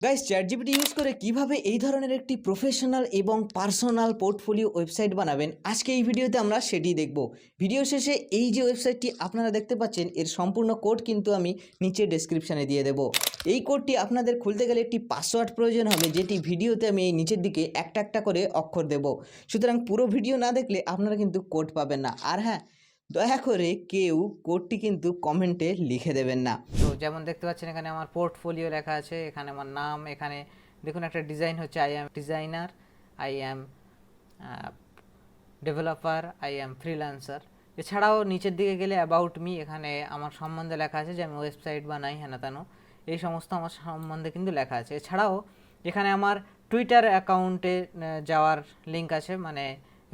Guys, ChatGPT use করে কিভাবে এই ধরনের একটি প্রফেশনাল এবং পার্সোনাল পোর্টফোলিও ওয়েবসাইট বানাবেন, আজকে এই ভিডিওতে আমরা সেটি দেখব। ভিডিও শেষে এই যে ওয়েবসাইটটি আপনারা দেখতে পাচ্ছেন, এর সম্পূর্ণ কোড কিন্তু আমি নিচে ডেসক্রিপশানে দিয়ে দেব। এই কোডটি আপনাদের খুলতে গেলে একটি পাসওয়ার্ড প্রয়োজন হবে, যেটি ভিডিওতে আমি এই নিচের দিকে একটা একটা করে অক্ষর দেব। সুতরাং পুরো ভিডিও না দেখলে আপনারা কিন্তু কোড পাবেন না। আর হ্যাঁ, দয়া করে কেউ কোডটি কিন্তু কমেন্টে লিখে দেবেন না। তো যেমন দেখতে পাচ্ছেন এখানে আমার পোর্টফোলিও লেখা আছে, এখানে আমার নাম, এখানে দেখুন একটা ডিজাইন হচ্ছে I am designer, I am developer, I am freelancer. এছাড়াও নিচের দিকে গেলে অ্যাবাউট মি, এখানে আমার সম্বন্ধে লেখা আছে যে আমি ওয়েবসাইট বানাই হেনা তেনো, এই সমস্ত আমার সম্বন্ধে কিন্তু লেখা আছে। এছাড়াও এখানে আমার টুইটার অ্যাকাউন্টে যাওয়ার লিঙ্ক আছে, মানে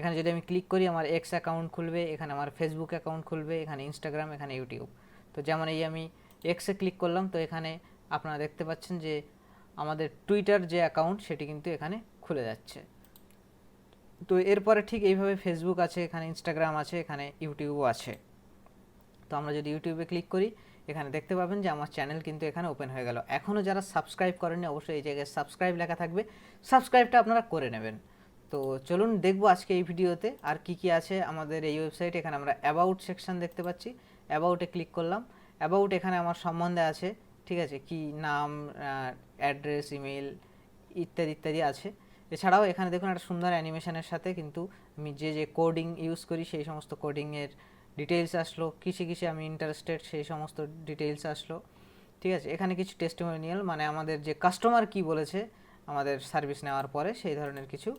এখানে যদি আমি ক্লিক করি আমার এক্স অ্যাকাউন্ট খুলবে, এখানে আমার ফেসবুক অ্যাকাউন্ট খুলবে, এখানে ইনস্টাগ্রাম, এখানে ইউটিউব। তো যেমন এই আমি এক্সে ক্লিক করলাম, তো এখানে আপনারা দেখতে পাচ্ছেন যে আমাদের টুইটার যে অ্যাকাউন্ট সেটি কিন্তু এখানে খুলে যাচ্ছে। তো এরপরে ঠিক এইভাবে ফেসবুক আছে, এখানে ইনস্টাগ্রাম আছে, এখানে ইউটিউবও আছে। তো আমরা যদি ইউটিউবে ক্লিক করি, এখানে দেখতে পাবেন যে আমার চ্যানেল কিন্তু এখানে ওপেন হয়ে গেল। এখনও যারা সাবস্ক্রাইব করেননি, অবশ্যই এই জায়গায় সাবস্ক্রাইব লেখা থাকবে, সাবস্ক্রাইবটা আপনারা করে নেবেন। তো চলুন দেখবো আজকে এই ভিডিওতে আর কি কি আছে আমাদের এই ওয়েবসাইটে। এখানে আমরা অ্যাবাউট সেকশন দেখতে পাচ্ছি, অ্যাবাউটে ক্লিক করলাম। অ্যাবাউট এখানে আমার সম্বন্ধে আছে, ঠিক আছে, কি নাম, অ্যাড্রেস, ইমেল ইত্যাদি ইত্যাদি আছে। এছাড়াও এখানে দেখুন একটা সুন্দর অ্যানিমেশনের সাথে কিন্তু আমি যে যে কোডিং ইউজ করি সেই সমস্ত কোডিংয়ের ডিটেইলস আসলো, কিসে কিসে আমি ইন্টারেস্টেড সেই সমস্ত ডিটেইলস আসলো, ঠিক আছে। এখানে কিছু টেস্টিমোনিয়াল, মানে আমাদের যে কাস্টমার কি বলেছে আমাদের সার্ভিস নেওয়ার পরে, সেই ধরনের কিছু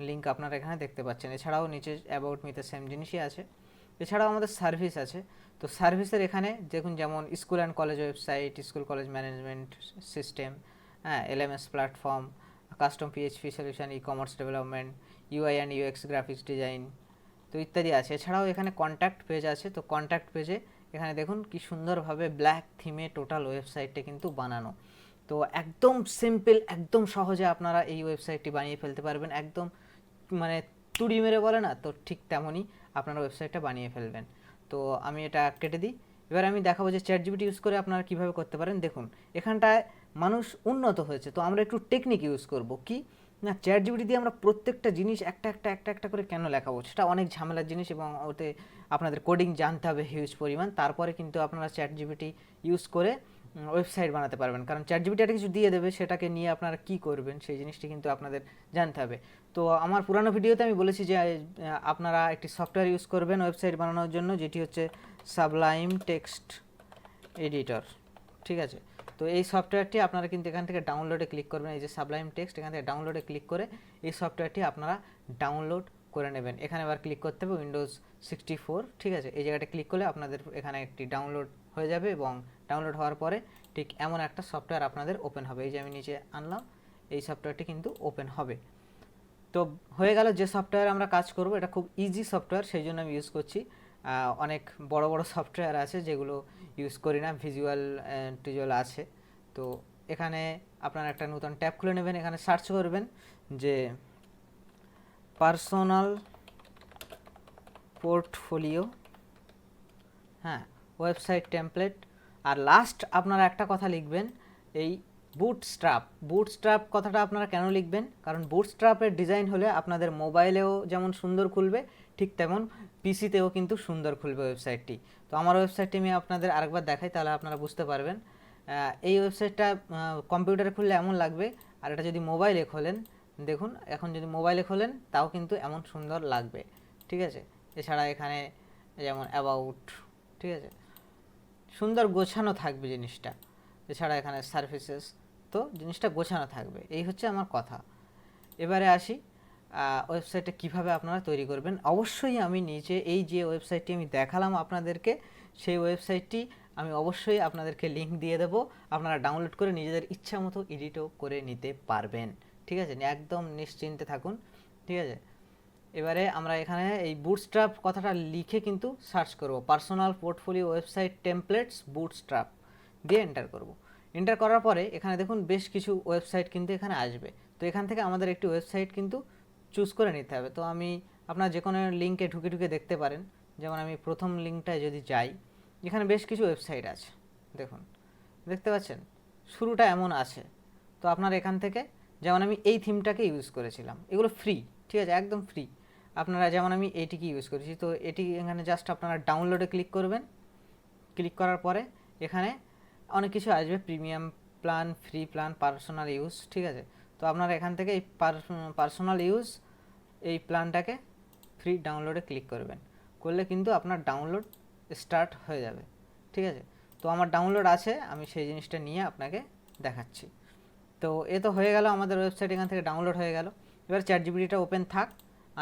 লিঙ্ক আপনারা এখানে দেখতে পাচ্ছেন। এছাড়াও নিচে অ্যাবাউট মিতে সেম জিনিসই আছে। এছাড়াও আমাদের সার্ভিস আছে। তো সার্ভিসের এখানে দেখুন যেমন school and college website, school college management system, হ্যাঁ, LMS platform, custom PHP solution, e commerce development, UI and UX graphics design, তো ইত্যাদি আছে। এছাড়াও এখানে কন্ট্যাক্ট পেজ আছে। তো কন্ট্যাক্ট পেজে এখানে দেখুন কি সুন্দরভাবে ব্ল্যাক থিমে টোটাল ওয়েবসাইটটা কিন্তু বানানো। তো একদম সিম্পল, একদম সহজে আপনারা এই ওয়েবসাইটটি বানিয়ে ফেলতে পারবেন। একদম মানে তুড়ি মেরে বলে না, তো ঠিক তেমনই আপনারা ওয়েবসাইটটা বানিয়ে ফেলবেন। তো আমি এটা কেটে দিই। এবার আমি দেখাবো যে চ্যাটজিপিটি ইউজ করে আপনারা কীভাবে করতে পারেন। দেখুন এখানটায় মানুষ উন্নত হয়েছে, তো আমরা একটু টেকনিক ইউজ করব। কি না, চ্যাটজিপিটি দিয়ে আমরা প্রত্যেকটা জিনিস একটা একটা একটা একটা করে কেন লেখাবো, সেটা অনেক ঝামেলার জিনিস এবং ওতে আপনাদের কোডিং জানতে হবে হিউজ পরিমাণ। তারপরে কিন্তু আপনারা চ্যাটজিপিটি ইউজ করে ওয়েবসাইট বানাতে পারবেন, কারণ চ্যাটজিপিটি একটা কিছু দিয়ে দেবে, সেটাকে নিয়ে আপনারা কি করবেন সেই জিনিসটি কিন্তু আপনাদের জানতে হবে। তো আমার পুরানো ভিডিওতে আমি বলেছি যে আপনারা একটি সফটওয়্যার ইউজ করবেন ওয়েবসাইট বানানোর জন্য, যেটি হচ্ছে সাবলাইম টেক্সট এডিটর, ঠিক আছে। তো এই সফটওয়্যারটি আপনারা কিন্তু এখান থেকে ডাউনলোডে ক্লিক করবেন, এই যে সাবলাইম টেক্সট, এখান থেকে ডাউনলোডে ক্লিক করে এই সফটওয়্যারটি আপনারা ডাউনলোড করে নেবেন। এখানে আবার ক্লিক করতে হবে উইন্ডোজ 64, ঠিক আছে। এই জায়গাটা ক্লিক করলে আপনাদের এখানে একটি ডাউনলোড হয়ে যাবে এবং ডাউনলোড হওয়ার পরে ঠিক এমন একটা সফটওয়্যার আপনাদের ওপেন হবে। এই যে আমি নিচে আনলাম, এই সফটওয়্যারটি কিন্তু ওপেন হবে। তো হয়ে গেল যে সফটওয়্যার আমরা কাজ করব, এটা খুব ইজি সফটওয়্যার, সেই জন্য আমি ইউজ করছি। অনেক বড় বড় সফটওয়্যার আছে যেগুলো ইউজ করি না, ভিজুয়াল টিজুয়াল আছে। তো এখানে আপনারা একটা নতুন ট্যাব খুলে নেবেন, এখানে সার্চ করবেন যে পার্সোনাল পোর্টফোলিও, হ্যাঁ, ওয়েবসাইট টেমপ্লেট। আর লাস্ট আপনারা একটা কথা লিখবেন, এই বুটস্ট্র্যাপ। বুটস্ট্র্যাপ কথাটা আপনারা কেন লিখবেন, কারণ বুটস্ট্র্যাপের ডিজাইন হলে আপনাদের মোবাইলেও যেমন সুন্দর খুলবে, ঠিক তেমন পিসিতেও কিন্তু সুন্দর খুলবে ওয়েবসাইটটি। তো আমার ওয়েবসাইটটি আমি আপনাদের আরেকবার দেখাই, তাহলে আপনারা বুঝতে পারবেন। এই ওয়েবসাইটটা কম্পিউটারে খুললে এমন লাগবে, আর এটা যদি মোবাইলে খোলেন, দেখুন এখন যদি মোবাইলে খোলেন তাও কিন্তু এমন সুন্দর লাগবে, ঠিক আছে। এছাড়া এখানে যেমন অ্যাবাউট, ঠিক আছে, সুন্দর গোছানো থাকবে জিনিসটা। এছাড়া এখানে সার্ভিসেস, তো জিনিসটা গোছানো থাকবে। এই হচ্ছে আমার কথা। এবারে আসি ওয়েবসাইটটা কিভাবে আপনারা তৈরি করবেন। অবশ্যই আমি নিচে এই যে ওয়েবসাইটটি আমি দেখালাম আপনাদেরকে, সেই ওয়েবসাইটটি আমি অবশ্যই আপনাদেরকে লিঙ্ক দিয়ে দেবো, আপনারা ডাউনলোড করে নিজেদের ইচ্ছা মতো এডিটও করে নিতে পারবেন, ঠিক আছে। একদম নিশ্চিন্তে থাকুন, ঠিক আছে। এবারে আমরা এখানে এই বুটস্ট্র্যাপ কথাটা লিখে কিন্তু সার্চ করব, personal portfolio website templates bootstrap দিয়ে এন্টার করব। এন্টার করার পরে এখানে দেখুন বেশ কিছু ওয়েবসাইট কিন্তু এখানে আসবে। তো এখান থেকে আমাদের একটি ওয়েবসাইট কিন্তু চুজ করে নিতে হবে। তো আমি আপনার যে কোনো লিঙ্কে ঢুকে ঢুকে দেখতে পারেন, যেমন আমি প্রথম লিঙ্কটায় যদি যাই, এখানে বেশ কিছু ওয়েবসাইট আছে, দেখুন দেখতে পাচ্ছেন শুরুটা এমন আছে, তো আপনার এখান থেকে যেমন আমি এই থিমটাকে ইউজ করেছিলাম, এগুলো ফ্রি, ঠিক আছে, একদম ফ্রি। আপনারা যেমন আমি এটিকে ইউজ করেছি, তো এটি এখানে জাস্ট আপনারা ডাউনলোডে ক্লিক করবেন। ক্লিক করার পরে এখানে অনেক কিছু আসবে, premium plan, free plan, personal use, ঠিক আছে। তো আপনারা এখান থেকে এই পার্সোনাল ইউজ এই প্ল্যানটাকে ফ্রি ডাউনলোডে ক্লিক করবেন, করলে কিন্তু আপনার ডাউনলোড স্টার্ট হয়ে যাবে, ঠিক আছে। তো আমার ডাউনলোড আছে, আমি সেই জিনিসটা নিয়ে আপনাকে দেখাচ্ছি। তো এ তো হয়ে গেল, আমাদের ওয়েবসাইট এখান থেকে ডাউনলোড হয়ে গেল। এবার চ্যাটজিপিটিটা ওপেন থাক,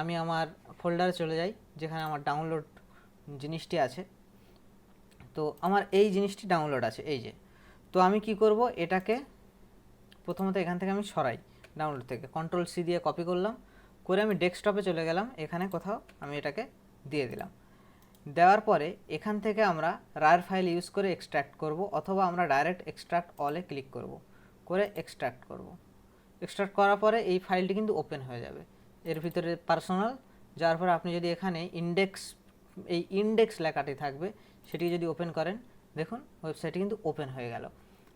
আমি আমার ফোল্ডারে চলে যাই যেখানে আমার ডাউনলোড জিনিসটি আছে। তো আমার এই জিনিসটি ডাউনলোড আছে, এই যে। তো আমি কি করব, এটাকে প্রথমত এখান থেকে আমি সরাই, ডাউনলোড থেকে Ctrl+C দিয়ে কপি করলাম, করে আমি ডেস্কটপে চলে গেলাম, এখানে কোথাও আমি এটাকে দিয়ে দিলাম। দেওয়ার পরে এখান থেকে আমরা রার ফাইল ইউজ করে এক্সট্র্যাক্ট করব, অথবা আমরা ডাইরেক্ট এক্সট্র্যাক্ট অলে ক্লিক করব, করে এক্সট্র্যাক্ট করব। এক্সট্র্যাক্ট করার পরে এই ফাইলটি কিন্তু ওপেন হয়ে যাবে, এর ভিতরে পার্সোনাল। যার পরে আপনি যদি এখানে এই ইন্ডেক্স লেখাটি থাকবে, সেটি যদি ওপেন করেন, দেখুন ওয়েবসাইটটি কিন্তু ওপেন হয়ে গেল।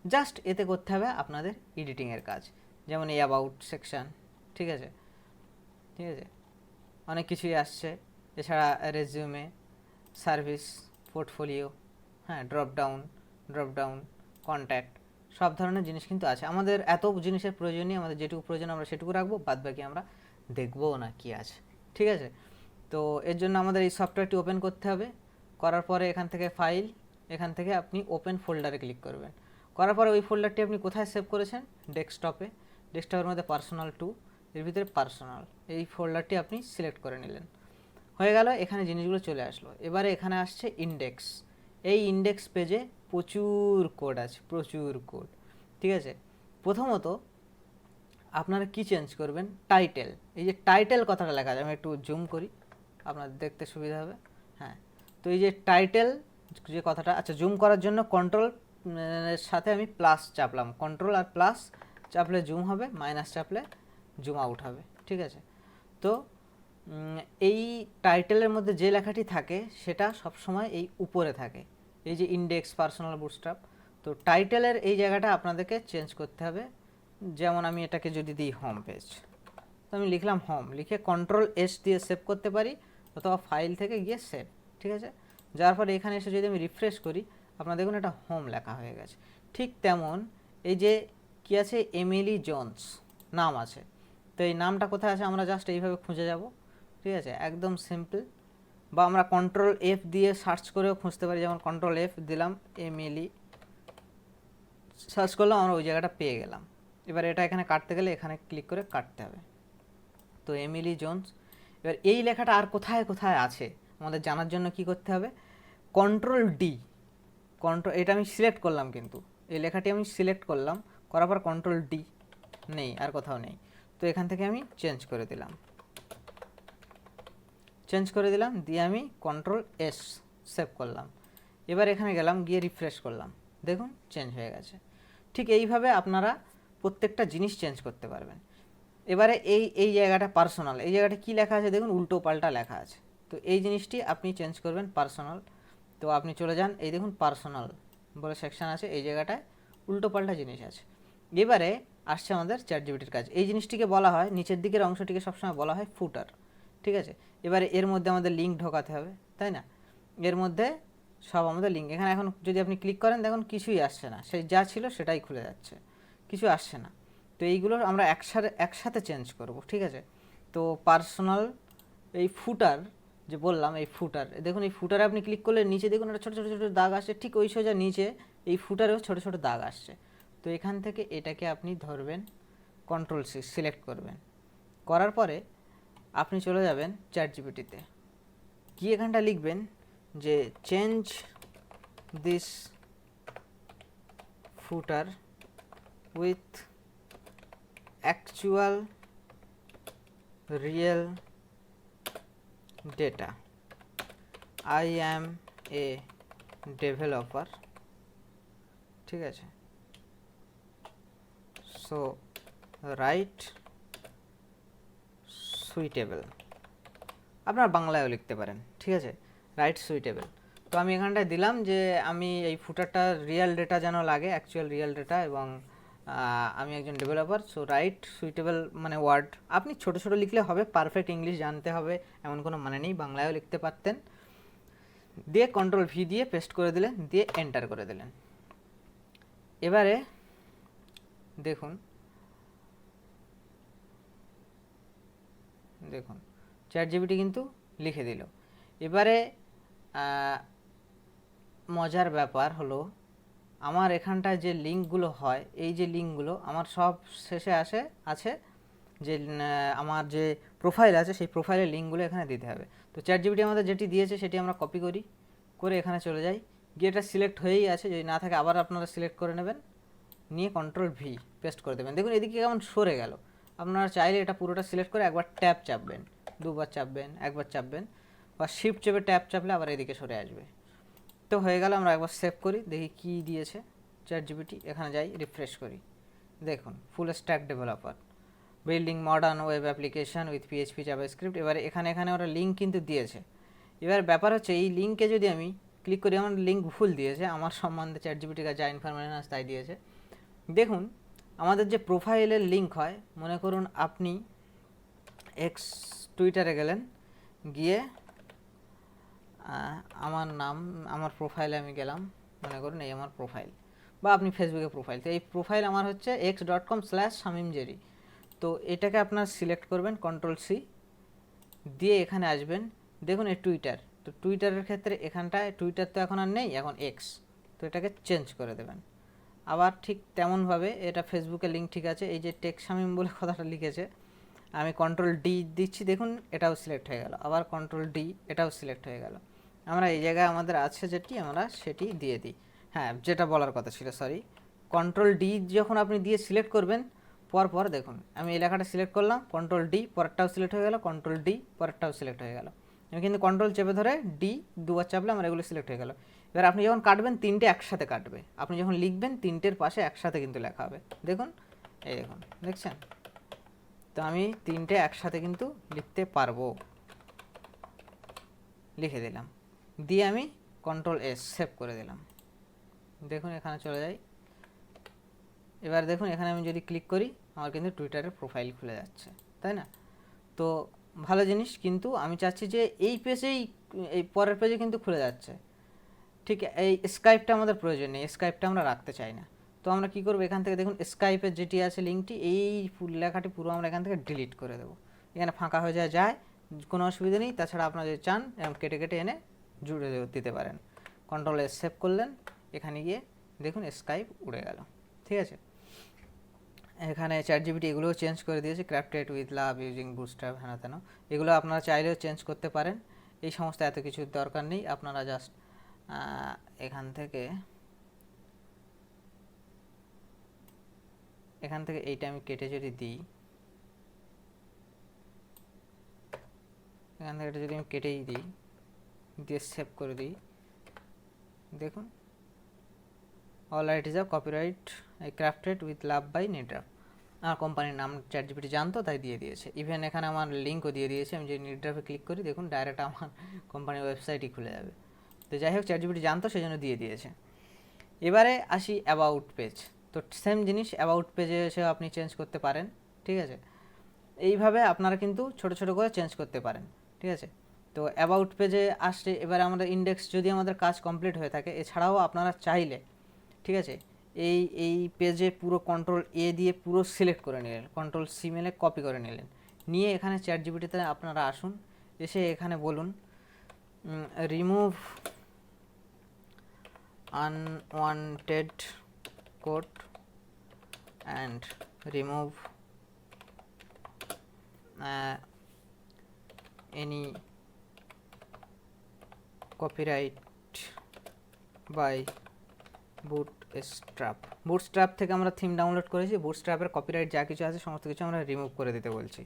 জাস্ট এতে করতে হবে আপনাদের এডিটিংয়ের কাজ, যেমন এই অ্যাবাউট সেকশান, ঠিক আছে, ঠিক আছে, অনেক কিছুই আসছে। এছাড়া রেজিউমে, সার্ভিস, পোর্টফোলিও, হ্যাঁ, ড্রপডাউন, কন্ট্যাক্ট, সব ধরনের জিনিস কিন্তু আছে। আমাদের এত জিনিসের প্রয়োজন নেই, আমাদের যেটুকু প্রয়োজন আমরা সেটুকু রাখবো, বাদ বাকি আমরা দেখবও না কি আছে, ঠিক আছে। তো এর জন্য আমাদের এই সফটওয়্যারটি ওপেন করতে হবে। করার পরে এখান থেকে ফাইল, এখান থেকে আপনি ওপেন ফোল্ডারে ক্লিক করবেন। করার পরে ওই ফোল্ডারটি আপনি কোথায় সেভ করেছেন, ডেস্কটপের মধ্যে পার্সোনাল 2, এর ভিতরে পার্সোনাল, এই ফোল্ডারটি আপনি সিলেক্ট করে নিলেন। হয়ে গেল, এখানে জিনিসগুলো চলে আসলো। এবারে এখানে আসছে ইন্ডেক্স। এই ইন্ডেক্স পেজে প্রচুর কোড আছে, প্রচুর কোড, ঠিক আছে। প্রথমত আপনারা কি চেঞ্জ করবেন, টাইটেল, এই যে টাইটেল কথাটা লেখা আছে, আমি একটু জুম করি, আপনাদের দেখতে সুবিধা হবে। হ্যাঁ, তো এই যে টাইটেল যে কথাটা, আচ্ছা, জুম করার জন্য কন্ট্রোল সাথে আমি প্লাস চাপলাম, কন্ট্রোল আর প্লাস চাপলে জুম হবে, মাইনাস চাপলে জুম আউট হবে, ঠিক আছে। তো এই টাইটেলের মধ্যে যে লেখাটি থাকে সেটা সবসময় এই উপরে থাকে, এই যে ইন্ডেক্স, পার্সোনাল, বুটস্ট্র্যাপ। তো টাইটেলের এই জায়গাটা আপনাদেরকে চেঞ্জ করতে হবে। যেমন আমি এটাকে যদি দিই হোম পেজ, তো আমি লিখলাম হোম, লিখে Ctrl+S দিয়ে সেভ করতে পারি, অথবা ফাইল থেকে গিয়ে সেভ, ঠিক আছে। যার পরে এখানে এসে যদি আমি রিফ্রেশ করি, আপনারা দেখুন এটা হোম লেখা হয়ে গেছে। ঠিক তেমন এই যে কি আছে, এমিলি জোন্স নাম আছে, তো এই নামটা কোথায় আছে আমরা জাস্ট এইভাবে খুঁজে যাব, ঠিক আছে, একদম সিম্পল। বা আমরা Ctrl+F দিয়ে সার্চ করেও খুঁজতে পারি, যেমন Ctrl+F দিলাম, এমিলি সার্চ করলাম, আমরা ওই জায়গাটা পেয়ে গেলাম। এবার এটা এখানে কাটতে গেলে এখানে ক্লিক করে কাটতে হবে। তো এমিলি জোন্স, এবার এই লেখাটা আর কোথায় কোথায় আছে আমাদের জানার জন্য কি করতে হবে, Ctrl+D, এটা আমি সিলেক্ট করলাম, কিন্তু এই লেখাটি আমি সিলেক্ট করলাম, করার পর Ctrl+D, নেই, আর কোথাও নেই। তো এখান থেকে আমি চেঞ্জ করে দিলাম, দিয়ে আমি Ctrl+S সেভ করলাম। এবার এখানে গেলাম, গিয়ে রিফ্রেশ করলাম, দেখুন চেঞ্জ হয়ে গেছে। ঠিক এইভাবে আপনারা প্রত্যেকটা জিনিস চেঞ্জ করতে পারবেন। এবারে এই জায়গাটা পার্সোনাল, এই জায়গাটা কি লেখা আছে দেখুন, উল্টো পাল্টা লেখা আছে, তো এই জিনিসটি আপনি চেঞ্জ করবেন পার্সোনাল। তো আপনি চলে যান, এই দেখুন পার্সোনাল বলে সেকশন আছে, এই জায়গাটায় উল্টো পাল্টা জিনিস আছে। এবারে আসছে আমাদের চ্যাটজিপিটির কাজ, এই জিনিসটিকে বলা হয়, নিচের দিকের অংশটিকে সবসময় বলা হয় ফুটার, ঠিক আছে। এবারে এর মধ্যে আমাদের লিঙ্ক ঢোকাতে হবে, তাই না, এর মধ্যে সব আমাদের লিঙ্ক। এখানে এখন যদি আপনি ক্লিক করেন, দেখুন কিছুই আসছে না, সেই যা ছিল সেটাই খুলে যাচ্ছে, কিছু আসছে না। তো এইগুলো আমরা একসাথে চেঞ্জ করব, ঠিক আছে। তো পার্সোনাল এই ফুটার যে বললাম, এই ফুটার, দেখুন এই ফুটারে আপনি ক্লিক করলে নিচে দেখুন একটা ছোটো ছোটো ছোটো দাগ আসছে, ঠিক ওই সোজা নিচে এই ফুটারেও ছোটো ছোটো দাগ আসছে। তো এখান থেকে এটাকে আপনি ধরবেন, Ctrl+C সিলেক্ট করবেন, করার পরে আপনি চলে যাবেন চ্যাটজিপিটিতে, গিয়ে এখানটা লিখবেন যে change this footer with actual real data, I am a developer, ঠিক আছে। সো রাইট সুইটেবল, আপনার বাংলায়ও লিখতে পারেন, ঠিক আছে, রাইট সুইটেবল। তো আমি এখানটায় দিলাম যে আমি এই ফুটারটা রিয়েল ডেটা যেন লাগে, অ্যাকচুয়াল রিয়েল ডেটা, এবং আমি একজন ডেভেলপার, সো রাইট সুইটেবল মানে ওয়ার্ড, আপনি ছোট ছোট লিখলে হবে, পারফেক্ট ইংলিশ জানতে হবে এমন কোনো মানে নেই, বাংলায়ও লিখতে পারতেন। দিয়ে কন্ট্রোল ভি দিয়ে পেস্ট করে দিলেন, দিয়ে এন্টার করে দিলেন। এবারে দেখুন ChatGPT কিন্তু লিখে দিল। এবারে মজার ব্যাপার হলো আমার এখানটায় যে লিঙ্কগুলো হয়, এই যে লিঙ্কগুলো আমার সব শেষে আছে যে আমার যে প্রোফাইল আছে সেই প্রোফাইলের লিঙ্কগুলো এখানে দিতে হবে। তো ChatGPT আমাদের যেটি দিয়েছে সেটি আমরা কপি করি, করে এখানে চলে যাই, গিয়ে এটা সিলেক্ট হয়েই আছে, যদি না থাকে আবার আপনারা সিলেক্ট করে নেবেন, নিয়ে কন্ট্রোল ভি পেস্ট করে দেবেন। দেখুন এদিকে কেমন সরে গেল। আপনারা চাইলে এটা পুরোটা সিলেক্ট করে একবার ট্যাপ চাপবেন, দুবার চাপবেন, একবার চাপবেন, বা শিফট চেপে ট্যাপ চাপলে আবার এদিকে সরে আসবে। তো হয়ে গেল। আমরা একবার সেভ করি, দেখি কি দিয়েছে ChatGPT। এখানে যাই, রিফ্রেশ করি, দেখুন full stack developer, building modern web application with PHP JavaScript. এবারে এখানে ওরা লিঙ্ক কিন্তু দিয়েছে। এবার ব্যাপার হচ্ছে এই লিঙ্কে যদি আমি ক্লিক করি, আমার লিঙ্ক ভুল দিয়েছে, আমার সম্বন্ধে ChatGPT যা ইনফরমেশন আছে তাই দিয়েছে। দেখুন আমাদের যে প্রোফাইলের লিঙ্ক হয়, মনে করুন আপনি এক্স টুইটারে গেলেন, গিয়ে আমার নাম, আমার প্রোফাইলে আমি গেলাম, মনে করুন এই আমার প্রোফাইল, বা আপনি ফেসবুকে প্রোফাইল, তো এই প্রোফাইল আমার হচ্ছে x.com/শামীমজেরি। তো এটাকে আপনার সিলেক্ট করবেন, কন্ট্রোল সি দিয়ে এখানে আসবেন, দেখুন এই টুইটার। তো টুইটারের ক্ষেত্রে এখানটায় টুইটার তো এখন আর নেই, এখন এক্স, তো এটাকে চেঞ্জ করে দেবেন। আবার ঠিক তেমনভাবে এটা ফেসবুকের লিঙ্ক ঠিক আছে, এই যে টেক শামীম বলে কথাটা লিখেছে, আমি কন্ট্রোল ডি দিচ্ছি, দেখুন এটাও সিলেক্ট হয়ে গেল, আবার কন্ট্রোল ডি, এটাও সিলেক্ট হয়ে গেল। আমরা এই জায়গায় আমাদের আছে যেটি, আমরা সেটি দিয়ে দিই। হ্যাঁ, যেটা বলার কথা ছিল, সরি, কন্ট্রোল ডি যখন আপনি দিয়ে সিলেক্ট করবেন, পর দেখুন আমি এই লেখাটা সিলেক্ট করলাম, কন্ট্রোল ডি, পরেরটাও সিলেক্ট হয়ে গেল, কন্ট্রোল ডি, পরেরটাও সিলেক্ট হয়ে গেল। আমি কিন্তু কন্ট্রোল চেপে ধরে ডি দুবার চাপলে আমার এগুলো সিলেক্ট হয়ে গেল। এবার আপনি যখন কাটবেন, তিনটে একসাথে কাটবে, আপনি যখন লিখবেন তিনটের পাশে একসাথে কিন্তু লেখা হবে। দেখুন, এই দেখুন, দেখছেন? তো আমি তিনটে একসাথে কিন্তু লিখতে পারবো, লিখে দিলাম, দিয়ে আমি কন্ট্রোল এস সেভ করে দিলাম। দেখুন এখানে চলে যাই, এবার দেখুন এখানে আমি যদি ক্লিক করি, আমার কিন্তু টুইটারের প্রোফাইল খুলে যাচ্ছে, তাই না? তো ভালো জিনিস, কিন্তু আমি চাচ্ছি যে এই পেজেই, এই পরের পেজে কিন্তু খুলে যাচ্ছে। ঠিক, এই স্কাইপটা আমাদের প্রয়োজন নেই, স্কাইপটা আমরা রাখতে চাই না। তো আমরা কি করব, এখান থেকে দেখুন স্কাইপের যেটি আছে লিঙ্কটি, এই লেখাটি পুরো আমরা এখান থেকে ডিলিট করে দেবো। এখানে ফাঁকা হয়ে যায়, কোনো অসুবিধা নেই। তাছাড়া আপনারা যদি চান এরকম কেটে কেটে এনে জুড়ে দিতে পারেন। কন্ট্রোল এস সেভ করলেন, এখানে গিয়ে দেখুন স্কাইপ উড়ে গেল। ঠিক আছে, এখানে ChatGPT এগুলোও চেঞ্জ করে দিয়েছে, crafted with love using bootstrap, হ্যাঁ তেন, এগুলো আপনারা চাইলেও চেঞ্জ করতে পারেন। এই সমস্ত এত কিছুর দরকার নেই, আপনারা জাস্ট এখান থেকে এইটা আমি কেটে যদি দিই, এখান থেকে এটা যদি আমি কেটেই দিই, দিয়ে সেভ করে দিই, দেখুন all rights of copyright crafted with love by নিডরাফ। আমার কোম্পানির নাম ChatGPT জানতো তাই দিয়ে দিয়েছে। ইভেন এখানে আমার লিঙ্কও দিয়ে দিয়েছে, আমি যদি নিডরাফে ক্লিক করি দেখুন ডাইরেক্ট আমার কোম্পানির ওয়েবসাইটই খুলে যাবে। তো যাই হোক, ChatGPT জানতো সেই জন্য দিয়ে দিয়েছে। এবারে আসি অ্যাবাউট পেজ। তো সেম জিনিস, অ্যাবাউট পেজে এসেও আপনি চেঞ্জ করতে পারেন। ঠিক আছে, এইভাবে আপনারা কিন্তু ছোট ছোট করে চেঞ্জ করতে পারেন। ঠিক আছে, তো অ্যাবাউট পেজে আসলে এবারে আমাদের ইন্ডেক্স যদি আমাদের কাজ কমপ্লিট হয়ে থাকে, এছাড়াও আপনারা চাইলে, ঠিক আছে, এই পেজে পুরো কন্ট্রোল এ দিয়ে পুরো সিলেক্ট করে নিলেন, কন্ট্রোল সি মেলে কপি করে নিলেন, নিয়ে এখানে ChatGPT-তে আপনারা আসুন, এসে এখানে বলুন remove unwanted code and remove any copyright by bootstrap থেকে আমরা থিম ডাউনলোড করেছি, বুটস্ট্র্যাপের কপিরাইট যা কিছু আছে সমস্ত কিছু আমরা রিমুভ করে দিতে বলছি।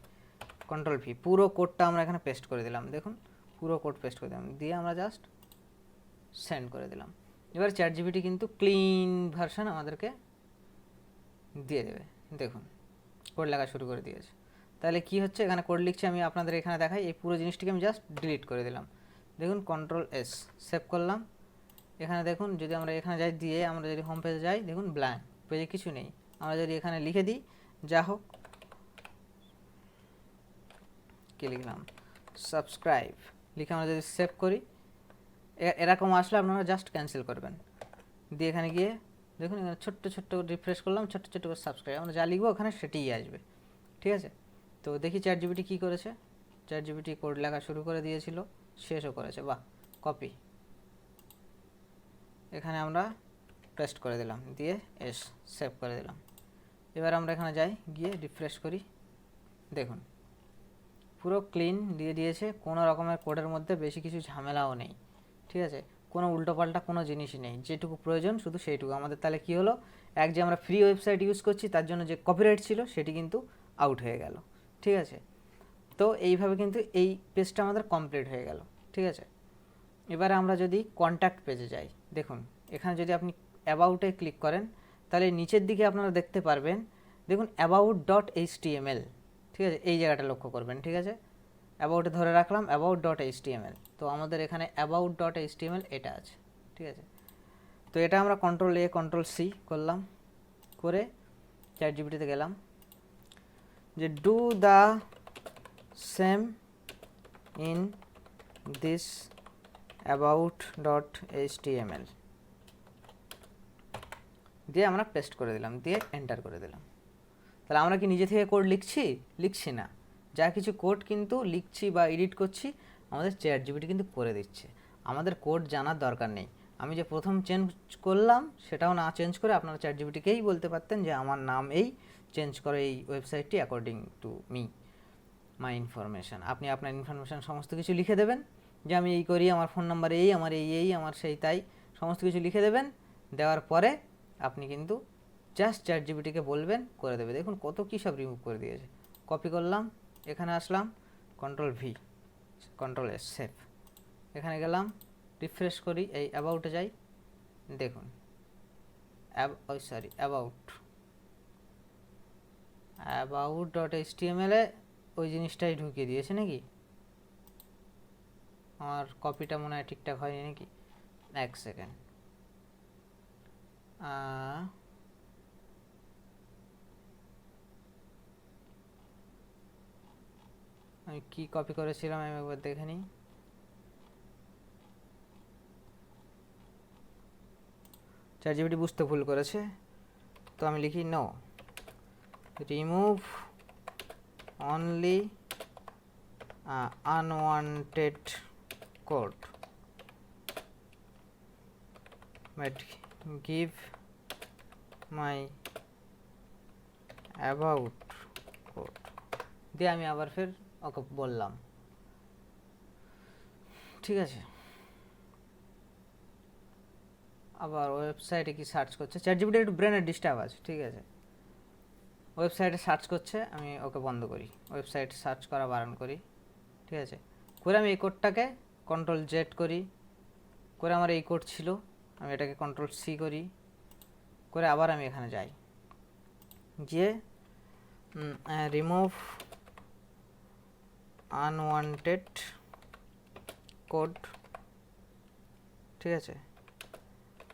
কন্ট্রোল ভি, পুরো কোডটা আমরা এখানে পেস্ট করে দিলাম, দেখুন পুরো কোড পেস্ট করে দিলাম, দিয়ে আমরা জাস্ট সেন্ড করে দিলাম। এবার ChatGPT কিন্তু ক্লিন ভার্সন আমাদেরকে দিয়ে দেবে। দেখুন কোড লেখা শুরু করে দিয়েছে। তাহলে কি হচ্ছে, এখানে কোড লিখছে, আমি আপনাদের এখানে দেখাই, এই পুরো জিনিসটিকে আমি জাস্ট ডিলিট করে দিলাম। দেখুন কন্ট্রোল এস সেভ করলাম, এখানে দেখুন যদি আমরা এখানে যাই, দিয়ে আমরা যদি হোম পেজে যাই, দেখুন ব্ল্যাঙ্ক, পেজে কিছু নেই। আমরা যদি এখানে লিখে দিই যা হোক, কি লিখলাম, সাবস্ক্রাইব লিখে আমরা যদি সেভ করি, এরকম আসলে আপনারা জাস্ট ক্যান্সেল করবেন, দিয়ে এখানে গিয়ে দেখুন এখানে ছোট্ট ছোট্ট রিফ্রেশ করলাম, ছোট্ট ছোট্ট করে সাবস্ক্রাইব, আমরা যা লিখবো ওখানে সেটিই আসবে। ঠিক আছে, তো দেখি চ্যাট জিপিটি কী করেছে। চ্যাট জিপিটি কোড লেখা শুরু করে দিয়েছিল, শেষও করেছে, বাহ, কপি, এখানে আমরা পেস্ট করে দিলাম, দিয়ে সেভ করে দিলাম। এবার আমরা এখানে যাই, গিয়ে রিফ্রেশ করি, দেখুন পুরো ক্লিন দিয়ে দিয়েছে, কোনো রকমের কোডের মধ্যে বেশি কিছু ঝামেলাও নেই। ঠিক আছে, কোনো উল্টোপাল্টা কোনো জিনিসই নেই, যেটুকু প্রয়োজন শুধু সেইটুকু। আমাদের তাহলে কি হলো, যে আমরা ফ্রি ওয়েবসাইট ইউজ করছি তার জন্য যে কপিরাইট ছিল সেটি কিন্তু আউট হয়ে গেল। ঠিক আছে, তো এইভাবে কিন্তু এই পেজটা আমাদের কমপ্লিট হয়ে গেল। ঠিক আছে, এবারে আমরা যদি কন্ট্যাক্ট পেজে যাই, দেখুন এখানে যদি আপনি অ্যাবাউটে ক্লিক করেন তাহলে নিচের দিকে আপনারা দেখতে পারবেন, দেখুন about.html। ঠিক আছে, এই জায়গাটা লক্ষ্য করবেন। ঠিক আছে, অ্যাবাউটে ধরে রাখলাম, about.html, তো আমাদের এখানে about.html এটা আছে। ঠিক আছে, তো এটা আমরা Ctrl+A Ctrl+C করলাম, করে চ্যাট জিপিটিতে গেলাম, যে do the same in this about.html দিয়ে আমরা পেস্ট করে দিলাম, দিয়ে এন্টার করে দিলাম। তাহলে আমরা কি নিজে থেকে কোড লিখছি না, যা কিছু কোড কিন্তু লিখছি বা এডিট করছি আমাদের চ্যাট জিপিটি কিন্তু করে দিচ্ছে, আমাদের কোড জানার দরকার নেই। আমি যে প্রথম চেঞ্জ করলাম সেটাও না চেঞ্জ করে আপনারা চ্যাট জিপিটিকেই বলতে পারতেন যে আমার নাম এই, চেঞ্জ করে এই ওয়েবসাইটটি according to me, my information. আপনি আপনার ইনফরমেশান সমস্ত কিছু লিখে দেবেন, যে আমি এই করি, আমার ফোন নাম্বার এই, আমার এই আমার সেই তাই, সমস্ত কিছু লিখে দেবেন। দেওয়ার পরে আপনি কিন্তু জাস্ট চ্যাট জিপিটিকে বলবেন, করে দেবে। দেখুন কত কী সব রিমুভ করে দিয়েছে। কপি করলাম, এখানে আসলাম, Ctrl+V Ctrl+S সেভ, এখানে গেলাম, রিফ্রেশ করি, এই অ্যাবাউটে যাই, দেখুন about.html এ ওই জিনিসটাই ঢুকিয়ে দিয়েছে নাকি, আমার কপিটা মনে হয় ঠিকঠাক হয়নি নাকি, এক সেকেন্ড, আমি কি কপি করেছিলাম আমি একবার দেখে নিই। চ্যাট জিপিটি বুঝতে ভুল করেছে, তো আমি লিখি no, remove only unwanted code but give my about code দিয়ে আমি আবার ফের ওকে বললাম। ঠিক আছে, আবার ওয়েবসাইটে কি সার্চ করছে, চ্যাট জিপিটি একটু ব্রেনের ডিস্টার্ব আছে। ঠিক আছে, ওয়েবসাইটে সার্চ করছে, আমি ওকে বন্ধ করি, ওয়েবসাইটে সার্চ করা বারণ করি। ঠিক আছে, করে আমি এই কোডটাকে Ctrl+Z করি, করে আমার এই কোড ছিল, আমি এটাকে Ctrl+C করি, করে আবার আমি এখানে যাই, গিয়ে রিমুভ আনওয়ান্টেড কোড, ঠিক আছে,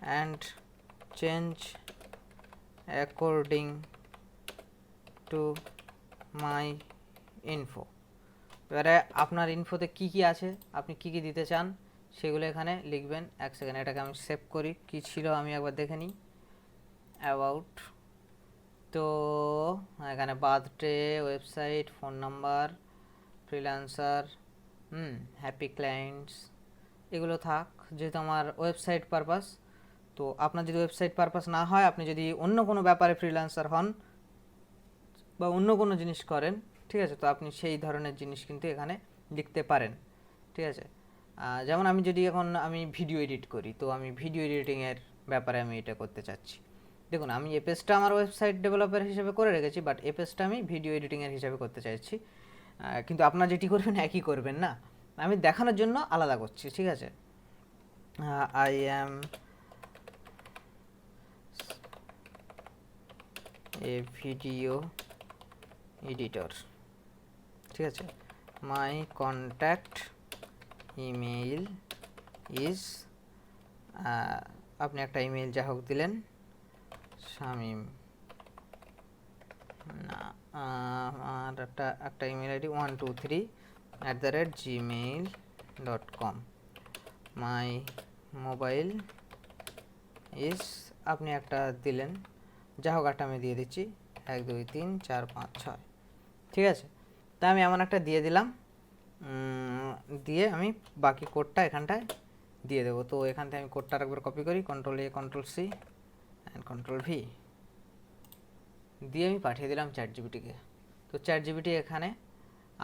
and change according to my info. এবারে আপনার ইনফোতে কি কি আছে, আপনি কি কি দিতে চান সেগুলো এখানে লিখবেন। এক সেকেন্ড, এটাকে আমি সেভ করি, কি ছিল আমি একবার দেখে নিই। অ্যাবাউট, তো এখানে birthday, website, phone number, freelancer, happy clients, এগুলো থাক, যেহেতু আমার ওয়েবসাইট পারপাস। তো আপনার যদি ওয়েবসাইট পারপাস না হয়, আপনি যদি অন্য কোনো ব্যাপারে ফ্রিল্যান্সার হন বা অন্য কোনো জিনিস করেন, ঠিক আছে, তো আপনি সেই ধরনের জিনিস কিন্তু এখানে লিখতে পারেন। ঠিক আছে, যেমন আমি যদি এখন আমি ভিডিও এডিট করি, তো আমি ভিডিও এডিটিংয়ের ব্যাপারে আমি এটা করতে চাচ্ছি। দেখুন আমি এই পেজটা আমার ওয়েবসাইট ডেভেলপার হিসেবে করে রেখেছি, বাট এই পেজটা আমি ভিডিও এডিটিংয়ের হিসাবে করতে চাইছি। কিন্তু আপনার যেটি করবেন একই করবেন না, আমি দেখানোর জন্য আলাদা করছি। ঠিক আছে, I am A video editor. ঠিক আছে, মাই কন্ট্যাক্ট ইমেইল ইজ, আপনি একটা ইমেইল যা হোক দিলেন, শামীম না, আর একটা email ID 123@gmail.com। My mobile is, আপনি একটা দিলেন, যা হোক একটা আমি দিয়ে দিচ্ছি 1 2 3 4 5 6, ঠিক আছে। তা আমি এমন একটা দিয়ে দিলাম, দিয়ে আমি বাকি কোডটা এখানটায় দিয়ে দেবো। তো এখান থেকে আমি কোডটা একবার কপি করি, Ctrl+A Ctrl+C অ্যান্ড Ctrl+V দিয়ে আমি পাঠিয়ে দিলাম চ্যাটজিপিটিকে। তো চ্যাটজিপিটি এখানে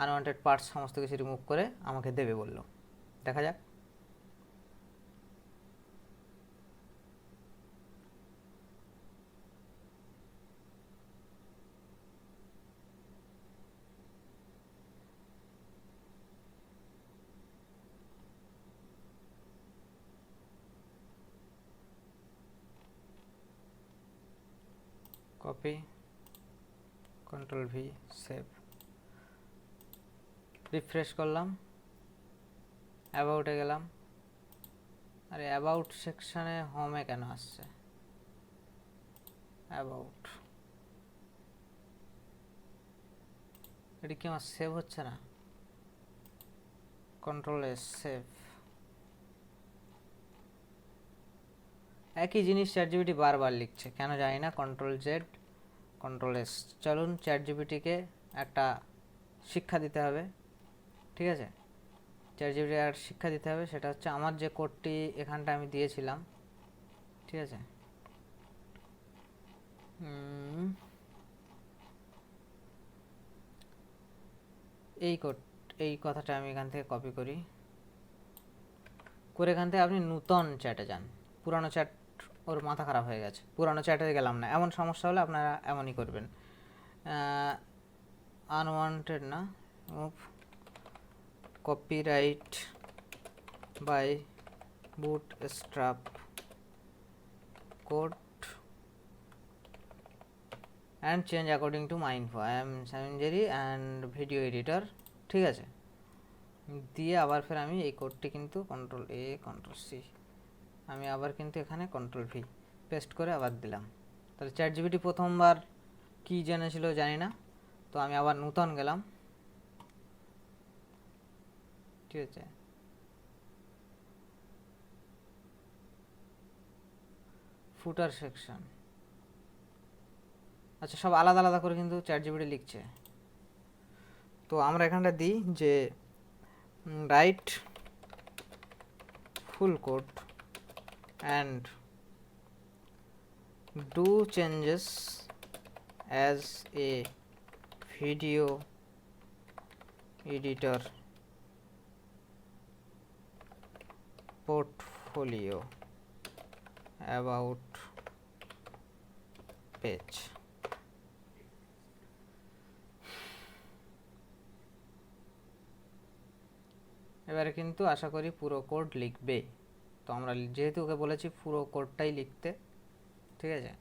আনওয়ান্টেড পার্টস সমস্ত কিছু রিমুভ করে আমাকে দেবে বললো। দেখা যাক। কপি, Ctrl+V, সেভ, রিফ্রেশ করলাম, অ্যাবাউটে গেলাম। আরে অ্যাবাউট সেকশানে হোমে কেন আসছে? অ্যাবাউট, এটি কি আমার সেভ হচ্ছে না? Ctrl+S, save. একই জিনিস চ্যাটজিপিটি বারবার লিখছে, কেন জানি না। Ctrl+Z, Ctrl+S। চলুন চ্যাটজিপিটিকে একটা শিক্ষা দিতে হবে, ঠিক আছে। চ্যাটজিপিটি আর শিক্ষা দিতে হবে, সেটা হচ্ছে আমার যে কোডটি এখানটা আমি দিয়েছিলাম, ঠিক আছে। এই কোড, এই কথাটা আমি এখান থেকে কপি করি, করে এখান থেকে আপনি নূতন চ্যাটে যান। পুরানো চ্যাট ওর মাথা খারাপ হয়ে গেছে, পুরানো চ্যাটে গেলাম না। এমন সমস্যা হলে আপনারা এমনই করবেন। আনওয়ান্টেড না, copyright by bootstrap code and change according to my info, I am সামিনজেরি অ্যান্ড ভিডিও এডিটর, ঠিক আছে। দিয়ে আবার ফের আমি এই কোডটি কিন্তু Ctrl+A Ctrl+C, আমি আবার কিন্তু এখানে Ctrl+V পেস্ট করে আবার দিলাম। তাহলে চ্যাটজিপিটি প্রথমবার কি জেনেছিল জানি না। তো আমি আবার নূতন গেলাম, ঠিক আছে। ফুটার সেকশন, আচ্ছা সব আলাদা আলাদা করে কিন্তু চ্যাটজিপিটি লিখছে। তো আমরা এখানটা দিই যে right full code and do changes as a video editor portfolio about page। এবারে কিন্তু আশা করি পুরো কোড লিখবে। তো আমরা যেহেতু ওকে বলেছি পুরো কোডটাই লিখতে, ঠিক আছে।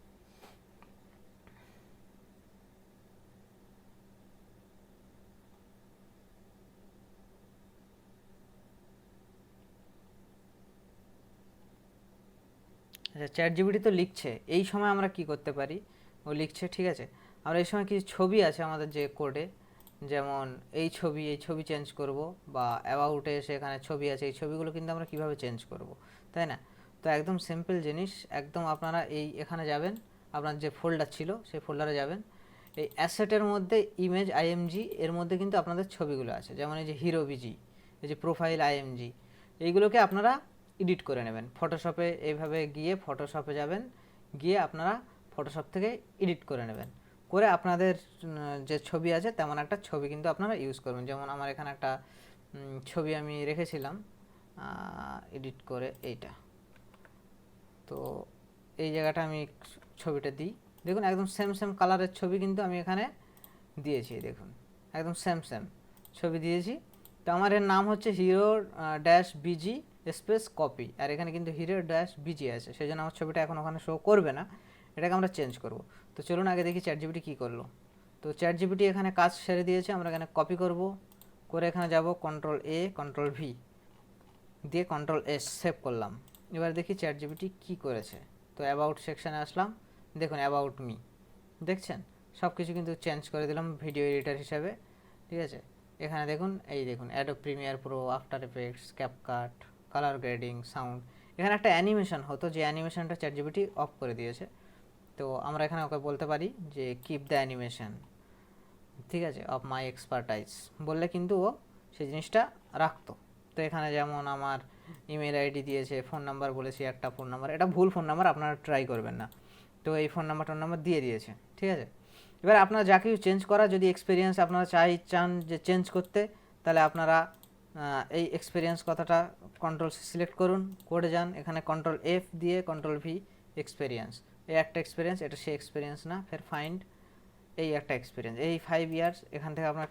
আচ্ছা চ্যাটজিপিটি তো লিখছে, এই সময় আমরা কি করতে পারি? ও লিখছে, ঠিক আছে। আমরা এই সময় কিছু ছবি আছে আমাদের যে কোডে, যেমন এই ছবি চেঞ্জ করব, বা অ্যাবাউটে এসে এখানে ছবি আছে, এই ছবিগুলো কিন্তু আমরা কিভাবে চেঞ্জ করব, তাই না? তো একদম সিম্পল জিনিস, একদম আপনারা এখানে যাবেন, আপনার যে ফোল্ডার ছিল সেই ফোল্ডারে যাবেন। এই অ্যাসেটের মধ্যে ইমেজ আইএমজি এর মধ্যে কিন্তু আপনাদের ছবিগুলো আছে, যেমন এই যে হিরো বিজি, এই যে প্রোফাইল আইএমজি, এইগুলোকে আপনারা এডিট করে নেবেন ফটোশপে। এইভাবে গিয়ে ফটোশপে যাবেন, গিয়ে আপনারা ফটোশপ থেকে এডিট করে নেবেন, করে আপনাদের যে ছবি আছে তেমন একটা ছবি কিন্তু আপনারা ইউজ করবেন। যেমন আমার এখানে একটা ছবি আমি রেখেছিলাম এডিট করে, এইটা। তো এই জায়গাটা আমি ছবিটা দিই, দেখুন একদম সেম কালারের ছবি কিন্তু আমি এখানে দিয়েছি, দেখুন একদম সেম ছবি দিয়েছি। তো আমার এর নাম হচ্ছে hero dash BG space copy, আর এখানে কিন্তু হিরো ড্যাশ বিজি আছে, সেই জন্য আমার ছবিটা এখন ওখানে শো করবে না, এটাকে আমরা চেঞ্জ করব। তো চলুন আগে দেখি চ্যাটজিপিটি কী করলো। তো চ্যাটজিপিটি এখানে কাজ সেরে দিয়েছে, আমরা এখানে কপি করব, করে এখানে যাব Ctrl+A Ctrl+V দিয়ে Ctrl+S সেভ করলাম। এবার দেখি চ্যাটজিপিটি কী করেছে। তো অ্যাবাউট সেকশানে আসলাম, দেখুন অ্যাবাউট মি, দেখছেন সব কিছু কিন্তু চেঞ্জ করে দিলাম ভিডিও এডিটর হিসাবে, ঠিক আছে। এখানে দেখুন, এই দেখুন Adobe Premiere Pro, after effects, CapCut, colour grading, sound. এখানে একটা অ্যানিমেশন হতো, যে অ্যানিমেশনটা চ্যাটজিপিটি অফ করে দিয়েছে। তো আমরা এখানে ওকে বলতে পারি যে কিপ দ্য অ্যানিমেশন, ঠিক আছে, অফ মাই এক্সপার্টাইজ বললে কিন্তু ও সেই জিনিসটা রাখতো। তো এখানে যেমন আমার ইমেল আইডি দিয়েছে, ফোন নাম্বার বলেছি একটা ফোন নাম্বার, এটা ভুল ফোন নাম্বার, আপনারা ট্রাই করবেন না। তো এই ফোন নাম্বার দিয়ে দিয়েছে, ঠিক আছে। এবার আপনারা যা কিছু চেঞ্জ করা, যদি এক্সপিরিয়েন্স আপনারা চান যে চেঞ্জ করতে, তাহলে আপনারা এই এক্সপিরিয়েন্স কথাটা কন্ট্রোল সিলেক্ট করুন, করে যান, এখানে কন্ট্রোল এফ দিয়ে কন্ট্রোল ভি এক্সপিরিয়েন্স, এই একটা এক্সপিরিয়েন্স, এটা সেই এক্সপিরিয়েন্স না, ফের ফাইন্ড এই একটা এক্সপিরিয়েন্স, এই 5 ইয়ার্স, এখান থেকে আপনার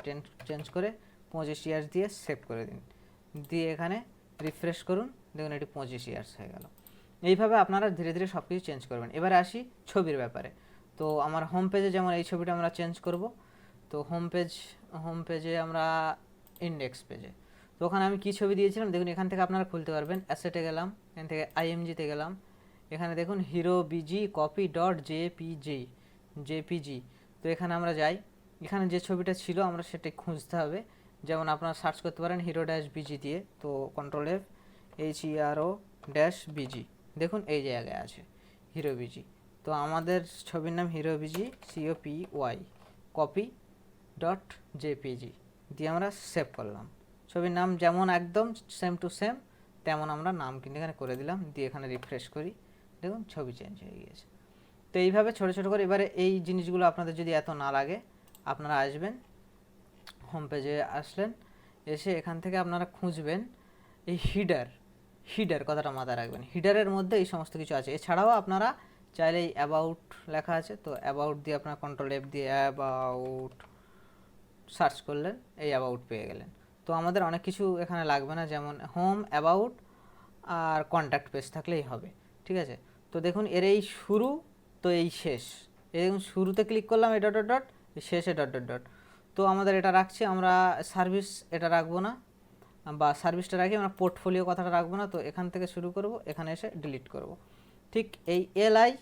চেঞ্জ করে 25 ইয়ার্স দিয়ে সেভ করে দিন, দিয়ে এখানে রিফ্রেশ করুন, দেখুন এটি 25 ইয়ার্স হয়ে গেল। এইভাবে আপনারা ধীরে ধীরে সব কিছু চেঞ্জ করবেন। এবারে আসি ছবির ব্যাপারে। তো আমার হোম পেজে যেমন এই ছবিটা আমরা চেঞ্জ করব, তো হোম পেজে আমরা ইন্ডেক্স পেজে, তো ওখানে আমি কী ছবি দিয়েছিলাম দেখুন, এখান থেকে আপনারা খুলতে পারবেন। অ্যাসেটে গেলাম, এখান থেকে আইএমজিতে গেলাম, এখানে দেখুন hero busy copy dot JPG. তো এখানে আমরা যাই, এখানে যে ছবিটা ছিল আমরা সেটা খুঁজতে হবে। যেমন আপনারা সার্চ করতে পারেন হিরো ড্যাশ বিজি দিয়ে, তো control F HERO dash busy, দেখুন এই জায়গায় আছে হিরো বিজি। তো আমাদের ছবির নাম hero busy COPY copy dot JPG দিয়ে আমরা সেভ করলাম। ছবির নাম যেমন একদম সেম টু সেম তেমন আমরা নাম কিন্তু এখানে করে দিলাম, দিয়ে এখানে রিফ্রেশ করি, দেখুন ছবি চেঞ্জ হয়ে গিয়েছে। তো এইভাবে ছোটো ছোটো করে, এবারে এই জিনিসগুলো আপনাদের যদি এত না লাগে, আপনারা আসবেন হোম পেজে, আসলেন, এসে এখান থেকে আপনারা খুঁজবেন এই হিডার কথাটা মাথায় রাখবেন, হিডারের মধ্যে এই সমস্ত কিছু আছে। এছাড়াও আপনারা চাইলে এই অ্যাবাউট লেখা আছে, তো অ্যাবাউট দিয়ে আপনারা কন্ট্রোল এফ দিয়ে অ্যাবাউট সার্চ করলেন, এই অ্যাবাউট পেয়ে গেলেন। তো আমাদের অনেক কিছু এখানে লাগবে না, যেমন হোম, অ্যাবাউট আর কন্ট্যাক্ট পেজ থাকলেই হবে, ঠিক আছে। তো দেখুন এর এই শুরু, তো এই শেষ, এই দেখুন শুরুতে ক্লিক করলাম এই ডট ডট ডট, শেষে ডট ডট ডট। তো আমাদের এটা রাখছি, আমরা সার্ভিস এটা রাখবো না, বা সার্ভিসটা রাখি, আমরা পোর্টফোলিও কথাটা রাখবো না। তো এখান থেকে শুরু করব, এখানে এসে ডিলিট করব। ঠিক এই এলআই,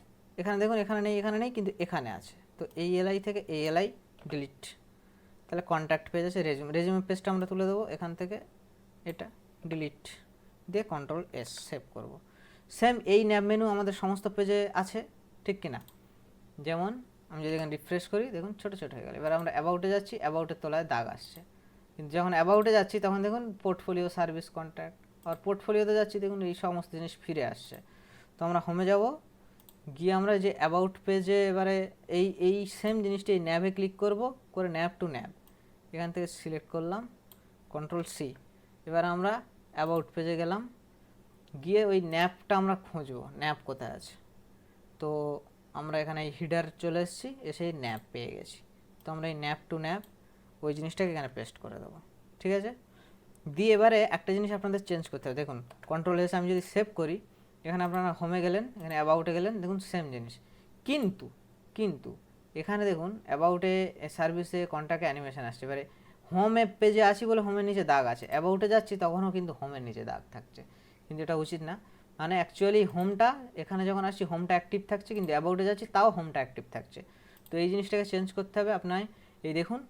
এখানে দেখুন এখানে নেই কিন্তু এখানে আছে, তো এই এলআই থেকে এই এলআই ডিলিট। তাহলে কন্ট্যাক্ট পেজ আছে, রেজিউমে পেজটা আমরা তুলে দেবো, এখান থেকে এটা ডিলিট দিয়ে কন্ট্রোল এস সেভ করব। সেম এই ন্যাব মেনু আমাদের সমস্ত পেজে আছে, ঠিক কি না? যেমন আমি যদি এখানে রিফ্রেশ করি, দেখুন ছোটো ছোটো হয়ে গেল। এবার আমরা অ্যাবাউটে যাচ্ছি, অ্যাবাউটের তলায় দাগ আসছে, কিন্তু যখন অ্যাবাউটে যাচ্ছি তখন দেখুন পোর্টফোলিও, সার্ভিস, কন্ট্যাক্ট, আর পোর্টফোলিওতে যাচ্ছি দেখুন এই সমস্ত জিনিস ফিরে আসছে। তো আমরা হোমে যাব, গিয়ে আমরা যে অ্যাবাউট পেজে এবারে এই সেম জিনিসটি এই ন্যাবে ক্লিক করব, করে ন্যাব টু ন্যাব এখান থেকে সিলেক্ট করলাম, কন্ট্রোল সি। এবার আমরা অ্যাবাউট পেজে গেলাম, গিয়ে ওই ন্যাবটা আমরা খুঁজবো, ন্যাব কোথায় আছে। তো আমরা এখানে এই হিডার চলে এসেছি, এসে ন্যাব পেয়ে গেছি। তো আমরা এই ন্যাব টু ন্যাব ওই জিনিসটাকে এখানে পেস্ট করে দেবো, ঠিক আছে। দিয়ে এবারে একটা জিনিস আপনাদের চেঞ্জ করতে হবে, দেখুন কন্ট্রোল এসে আমি যদি সেভ করি, এখানে আপনারা হোমে গেলেন, এখানে অ্যাবাউটে গেলেন, দেখুন সেম জিনিস, কিন্তু এখানে দেখুন অ্যাবাউটে, সার্ভিসে, কন্ট্যাক্টে অ্যানিমেশন আসছে। এবারে হোমে পেজে আসি বলে হোমের নিচে দাগ আছে, অ্যাবাউটে যাচ্ছি তখনও কিন্তু হোমের নিচে দাগ থাকছে, কিন্তু এটা উচিত না। মানে অ্যাকচুয়ালি হোমটা, এখানে যখন আসছি হোমটা অ্যাক্টিভ থাকছে, কিন্তু অ্যাবাউটে যাচ্ছি তাও হোমটা অ্যাক্টিভ থাকছে। তো এই জিনিসটাকে চেঞ্জ করতে হবে আপনার। এই দেখুন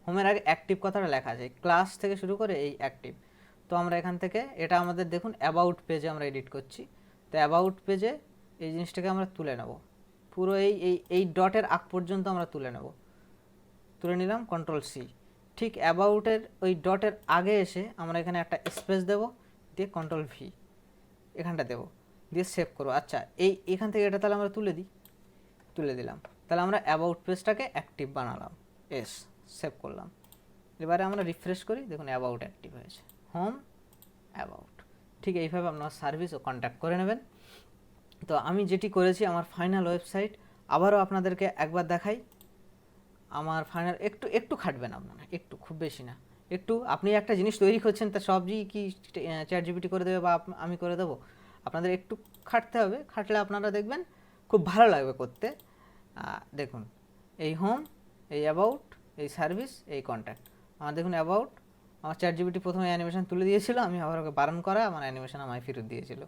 হোমের আগে অ্যাক্টিভ কথাটা লেখা আছে, ক্লাস থেকে শুরু করে এই অ্যাক্টিভ। তো আমরা এখান থেকে এটা আমাদের দেখুন অ্যাবাউট পেজে আমরা এডিট করছি, তো অ্যাবাউট পেজে এই জিনিসটাকে আমরা তুলে নেব, পুরো এই ডটের আগ পর্যন্ত আমরা তুলে নিলাম, কন্ট্রোল সি। ঠিক অ্যাবাউটের ওই ডটের আগে এসে আমরা এখানে একটা স্পেস দেব, দিয়ে কন্ট্রোল ভি এখানটা দেবো, দিয়ে সেভ করবো। আচ্ছা এখান থেকে এটা তাহলে আমরা তুলে দিলাম, তাহলে আমরা অ্যাবাউট পেজটাকে অ্যাক্টিভ বানালাম, সেভ করলাম। এবারে আমরা রিফ্রেশ করি, দেখুন অ্যাবাউট অ্যাক্টিভ হয়েছে, হোম, অ্যাবাউট। ঠিক এইভাবে আপনারা সার্ভিস ও কন্ট্যাক্ট করে নেবেন। তো আমি যেটি করেছি আমার ফাইনাল ওয়েবসাইট, আবারও আপনাদেরকে একবার দেখাই। আমার ফাইনাল একটু খাটবেন আপনারা, একটু, খুব বেশি না, একটু। আপনি একটা জিনিস তৈরি করছেন, তা সবই কি চ্যাটজিপিটি করে দেবে বা আমি করে দেবো? আপনাদের একটু খাটতে হবে, খাটলে আপনারা দেখবেন খুব ভালো লাগবে করতে। দেখুন এই হোম, এই অ্যাবাউট, এই সার্ভিস, এই কন্ট্যাক্ট। আমার দেখুন অ্যাবাউট, আমার চ্যাটজিপিটি প্রথমে অ্যানিমেশন তুলে দিয়েছিল, আমি আবার ওকে বারণ করা, আমার অ্যানিমেশন আমায় ফেরত দিয়েছিল,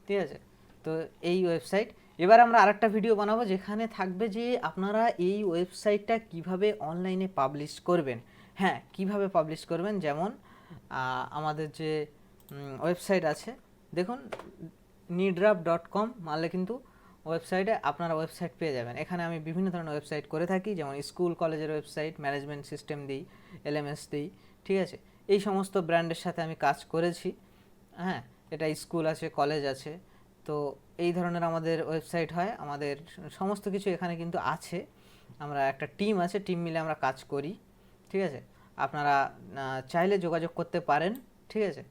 ঠিক আছে। তো এই ওয়েবসাইট, এবার আমরা আরেকটা ভিডিও বানাবো যেখানে থাকবে যে আপনারা এই ওয়েবসাইটটা কিভাবে অনলাইনে পাবলিশ করবেন। হ্যাঁ, কিভাবে পাবলিশ করবেন, যেমন আমাদের যে ওয়েবসাইট আছে, দেখুন nidrap.com মারলে কিন্তু ওয়েবসাইটে আপনারা ওয়েবসাইট পেয়ে যাবেন। এখানে আমি বিভিন্ন ধরনের ওয়েবসাইট করে থাকি, যেমন স্কুল কলেজের ওয়েবসাইট, ম্যানেজমেন্ট সিস্টেম দিই, এলএমএস দিই, ঠিক আছে। এই সমস্ত ব্র্যান্ডের সাথে আমি কাজ করেছি। হ্যাঁ, এটা স্কুল আছে, কলেজ আছে, তো এই ধরনের আমাদের ওয়েবসাইট হয়। আমাদের সমস্ত কিছু এখানে কিন্তু আছে। আমরা একটা টিম আছে, টিম মিলে আমরা কাজ করি, ঠিক আছে। আপনারা চাইলে যোগাযোগ করতে পারেন, ঠিক আছে,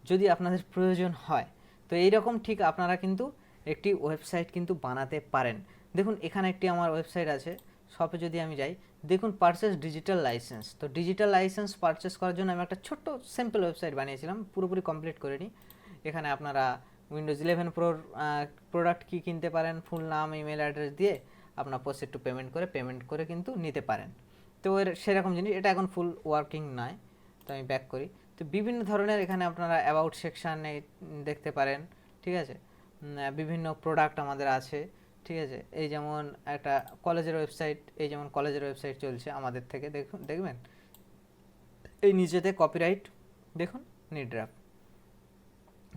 যদি আপনাদের প্রয়োজন হয়। তো এইরকম ঠিক আপনারা কিন্তু একটি ওয়েবসাইট কিন্তু বানাতে পারেন। দেখুন এখানে একটি আমার ওয়েবসাইট আছে, শপে যদি আমি যাই, দেখুন পারচেস ডিজিটাল লাইসেন্স। তো ডিজিটাল লাইসেন্স পারচেস করার জন্য আমি একটা ছোট্ট সিম্পল ওয়েবসাইট বানিয়েছিলাম, পুরোপুরি কমপ্লিট করিনি। এখানে আপনারা উইন্ডোজ 11 প্রোর প্রোডাক্ট কী কিনতে পারেন, ফুল নাম, ইমেল অ্যাড্রেস দিয়ে আপনার প্রসেড টু পেমেন্ট করে কিন্তু নিতে পারেন। তো এর সেরকম জিনিস, এটা এখন ফুল ওয়ার্কিং নয়। তো আমি ব্যাক করি। তো বিভিন্ন ধরনের এখানে আপনারা অ্যাবাউট সেকশানে দেখতে পারেন, ঠিক আছে। বিভিন্ন প্রোডাক্ট আমাদের আছে, ঠিক আছে। এই যেমন একটা কলেজের ওয়েবসাইট, এই যেমন কলেজের ওয়েবসাইট চলছে আমাদের থেকে, দেখুন দেখবেন এই নিচেতে কপিরাইট দেখুন নিড্রাপ,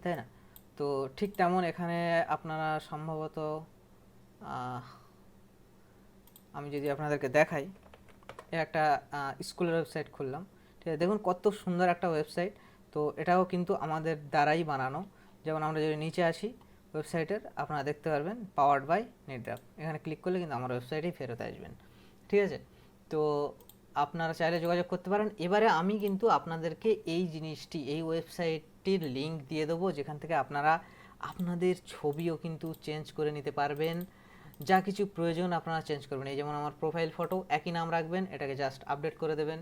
তাই না? তো ঠিক তেমন এখানে আপনারা সম্ভবত আমি যদি আপনাদেরকে দেখাই, একটা স্কুলের ওয়েবসাইট খুললাম, ঠিক আছে। দেখুন কত সুন্দর একটা ওয়েবসাইট। তো এটাও কিন্তু আমাদের দ্বারাই বানানো। যেমন আমরা যদি নিচে আসি ওয়েবসাইটের, আপনারা দেখতে পারবেন পাওয়ার্ড বাই নিড্রাপ, এখানে ক্লিক করলে কিন্তু আমার ওয়েবসাইটেই ফেরত আসবেন, ঠিক আছে। তো আপনারা চাইলে যোগাযোগ করতে পারেন। এবারে আমি কিন্তু আপনাদেরকে এই জিনিসটি, এই ওয়েবসাইটটির লিঙ্ক দিয়ে দেবো, যেখান থেকে আপনারা আপনাদের ছবিও কিন্তু চেঞ্জ করে নিতে পারবেন। যা কিছু প্রয়োজন আপনারা চেঞ্জ করবেন। এই যেমন আমার প্রোফাইল ফটো একই নাম রাখবেন, এটাকে জাস্ট আপডেট করে দেবেন।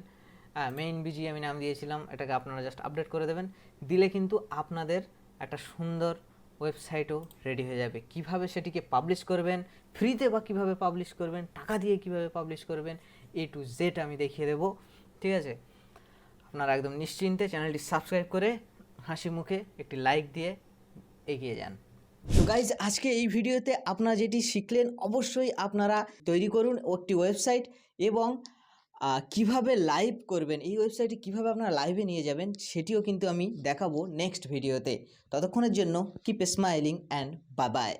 মেইন বিজি আমি নাম দিয়েছিলাম, এটাকে আপনারা জাস্ট আপডেট করে দেবেন। দিলে কিন্তু আপনাদের একটা সুন্দর ওয়েবসাইটও রেডি হয়ে যাবে। কিভাবে সেটিকে পাবলিশ করবেন, ফ্রিতে বা কীভাবে পাবলিশ করবেন, টাকা দিয়ে কিভাবে পাবলিশ করবেন, A to Z আমি দেখিয়ে দেবো, ঠিক আছে। আপনারা একদম নিশ্চিন্তে চ্যানেলটি সাবস্ক্রাইব করে হাসি মুখে একটি লাইক দিয়ে এগিয়ে যান। তো গাইজ, আজকে এই ভিডিওতে আপনারা যেটি শিখলেন, অবশ্যই আপনারা তৈরি করুন একটি ওয়েবসাইট, এবং কিভাবে লাইভ করবেন, এই ওয়েবসাইটে কিভাবে আপনারা লাইভে নিয়ে যাবেন, সেটিও কিন্তু আমি দেখাবো নেক্সট ভিডিওতে। ততক্ষণের জন্য keep smiling and bye bye.